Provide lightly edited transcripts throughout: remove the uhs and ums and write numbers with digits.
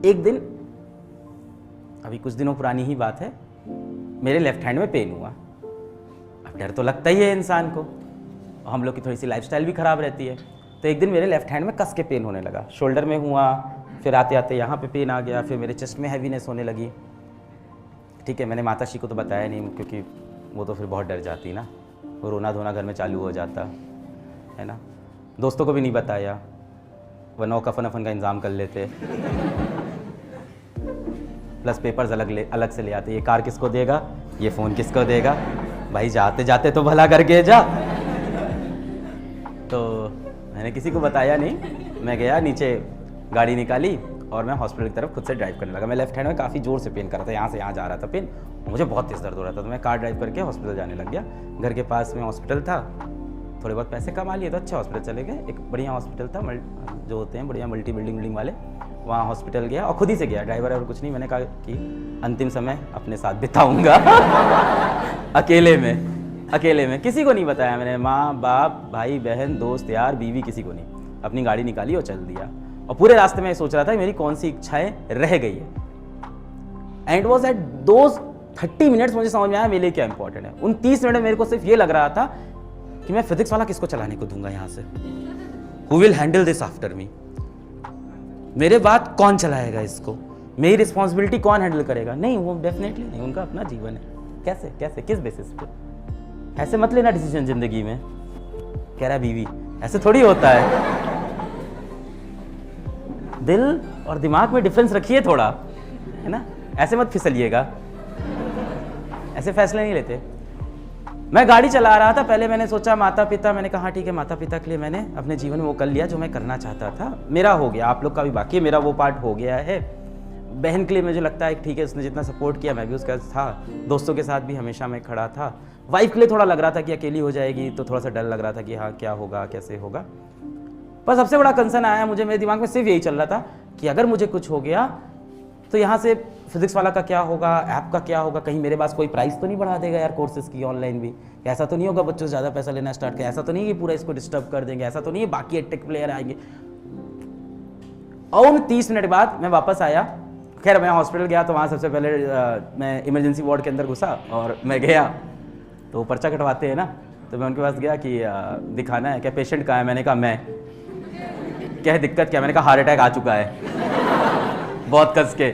एक दिन, अभी कुछ दिनों पुरानी ही बात है, मेरे लेफ्ट हैंड में पेन हुआ। अब डर तो लगता ही है इंसान को, हम लोग की थोड़ी सी लाइफस्टाइल भी ख़राब रहती है। तो एक दिन मेरे लेफ्ट हैंड में कस के पेन होने लगा, शोल्डर में हुआ, फिर आते आते यहाँ पे पेन आ गया, फिर मेरे चेस्ट में हैवीनेस होने लगी। ठीक है, मैंने माताश्री को तो बताया नहीं, क्योंकि वो तो फिर बहुत डर जाती ना, वो रोना धोना घर में चालू हो जाता है ना। दोस्तों को भी नहीं बताया, वरना कफन अफन का इंतज़ाम कर लेते। प्लस पेपर्स अलग से ले आते, ये कार किसको देगा, ये फ़ोन किसको देगा, भाई जाते जाते तो भला करके जा। तो मैंने किसी को बताया नहीं, मैं गया नीचे, गाड़ी निकाली और मैं हॉस्पिटल की तरफ खुद से ड्राइव करने लगा। मैं लेफ्ट हैंड में काफ़ी ज़ोर से पेन कर रहा था, यहाँ से यहाँ जा रहा था पेन, मुझे बहुत तेज़ दर्द हो रहा था। तो मैं कार ड्राइव करके हॉस्पिटल जाने लग गया। घर के पास में हॉस्पिटल था, थोड़े बहुत पैसे कमा लिए तो अच्छा हॉस्पिटल चले गए। एक बढ़िया हॉस्पिटल था, जो होते हैं बढ़िया मल्टी बिल्डिंग वाले, वहाँ हॉस्पिटल गया और खुद ही से गया, ड्राइवर और कुछ नहीं। मैंने कहा कि अंतिम समय अपने साथ बिताऊँगा अकेले में, किसी को नहीं बताया मैंने, माँ बाप भाई बहन दोस्त यार बीवी, किसी को नहीं। अपनी गाड़ी निकाली और चल दिया। और पूरे रास्ते में सोच रहा था मेरी कौन सी इच्छाएं रह गई है। And was at those 30 minutes मुझे समझ में आया मेरे लिए क्या इंपॉर्टेंट है। उन 30 मिनट में मेरे को सिर्फ ये लग रहा था कि मैं फिजिक्स वाला किसको चलाने को दूंगा यहाँ से, who will handle this after me, मेरे बाद कौन चलाएगा इसको, मेरी रिस्पॉन्सिबिलिटी कौन हैंडल करेगा। नहीं, वो डेफिनेटली नहीं, उनका अपना जीवन है। कैसे कैसे किस बेसिस पे, ऐसे मत लेना डिसीजन जिंदगी में, कह रहा बीवी, ऐसे थोड़ी होता है। दिल और दिमाग में डिफरेंस रखिए थोड़ा, है ना, ऐसे मत फिसलिएगा, ऐसे फैसले नहीं लेते। मैं गाड़ी चला रहा था, पहले मैंने सोचा माता पिता, मैंने कहा ठीक है माता पिता के लिए मैंने अपने जीवन में वो कर लिया जो मैं करना चाहता था, मेरा हो गया, आप लोग का भी बाकी है, मेरा वो पार्ट हो गया है। बहन के लिए मुझे लगता है ठीक है, उसने जितना सपोर्ट किया मैं भी उसका था, दोस्तों के साथ भी हमेशा मैं खड़ा था। वाइफ के लिए थोड़ा लग रहा था कि अकेली हो जाएगी, तो थोड़ा सा डर लग रहा था कि हाँ क्या होगा कैसे होगा। पर सबसे बड़ा कंसर्न आया मुझे, मेरे दिमाग में सिर्फ यही चल रहा था कि अगर मुझे कुछ हो गया तो यहाँ से फिजिक्स वाला का क्या होगा, ऐप का क्या होगा, कहीं मेरे पास कोई प्राइस तो नहीं बढ़ा देगा यार कोर्सेज की ऑनलाइन भी, ऐसा तो नहीं होगा बच्चों से ज़्यादा पैसा लेना स्टार्ट किया, ऐसा तो नहीं है कि पूरा इसको डिस्टर्ब कर देंगे, ऐसा तो नहीं है बाकी टेक प्लेयर आएंगे। और उन 30 मिनट बाद मैं वापस आया। खैर मैं हॉस्पिटल गया तो वहाँ सबसे पहले मैं इमरजेंसी वार्ड के अंदर घुसा और मैं गया तो पर्चा कटवाते हैं ना, तो मैं उनके पास गया कि दिखाना है क्या, पेशेंट कहाँ है, मैंने कहा मैं, क्या है दिक्कत क्या, मैंने कहा हार्ट अटैक आ चुका है बहुत कस के।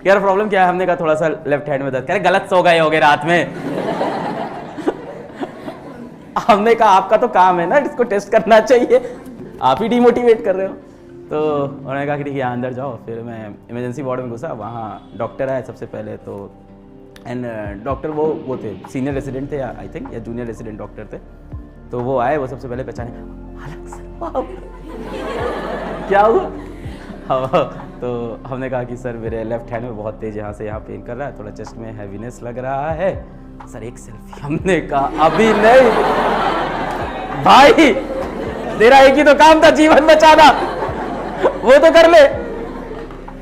यार प्रॉब्लम क्या है, हमने कहा थोड़ा सा लेफ्ट हैंड में दर्द, कह रहे गलत सो गए होगे रात में हमने कहा आपका तो काम है ना इसको टेस्ट करना चाहिए, आप ही डिमोटिवेट कर रहे हो। तो उन्होंने कहा कि ठीक है अंदर जाओ। फिर मैं इमरजेंसी वार्ड में घुसा, वहाँ डॉक्टर आए सबसे पहले तो, एंड डॉक्टर वो थे सीनियर रेसिडेंट थे आई थिंक, या जूनियर रेसिडेंट डॉक्टर थे। तो वो आए, वो सबसे पहले पहचाने, क्या हुआ तो हमने कहा कि सर मेरे लेफ्ट हैंड में बहुत तेज यहाँ से यहाँ पेन कर रहा है, थोड़ा चेस्ट में हैवीनेस लग रहा है सर, एक सेल्फी। हमने कहा अभी नहीं भाई, तेरा एक ही तो काम था जीवन बचाना, वो तो कर ले।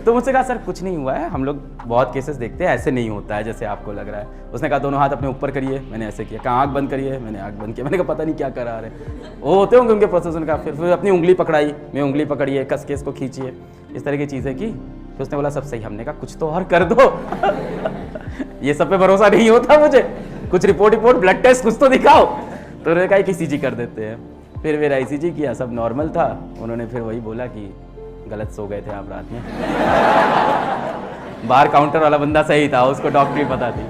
तो मुझसे कहा सर कुछ नहीं हुआ है, हम लोग बहुत केसेस देखते हैं ऐसे नहीं होता है जैसे आपको लग रहा है। उसने कहा दोनों हाथ अपने ऊपर करिए, मैंने ऐसे किया, कहा आँख बंद करिए, मैंने आँख बंद किया। मैंने कहा पता नहीं क्या करा रहे, वो होते होंगे उनके प्रोसेस। उनका फिर अपनी उंगली पकड़ाई, मैं उंगली पकड़िए, कस के इसको खींचिए, इस तरह की चीज़ें की। फिर उसने बोला सब सही। हमने कहा कुछ तो और कर दो ये सब पे भरोसा नहीं होता मुझे, कुछ रिपोर्ट ब्लड टेस्ट कुछ तो दिखाओ। तो उन्होंने कहा ECG कर देते हैं। फिर मेरा ECG किया, सब नॉर्मल था। उन्होंने फिर वही बोला कि गलत सो गए थे आप रात में बाहर काउंटर वाला बंदा सही था, उसको डॉक्टरी पता थी।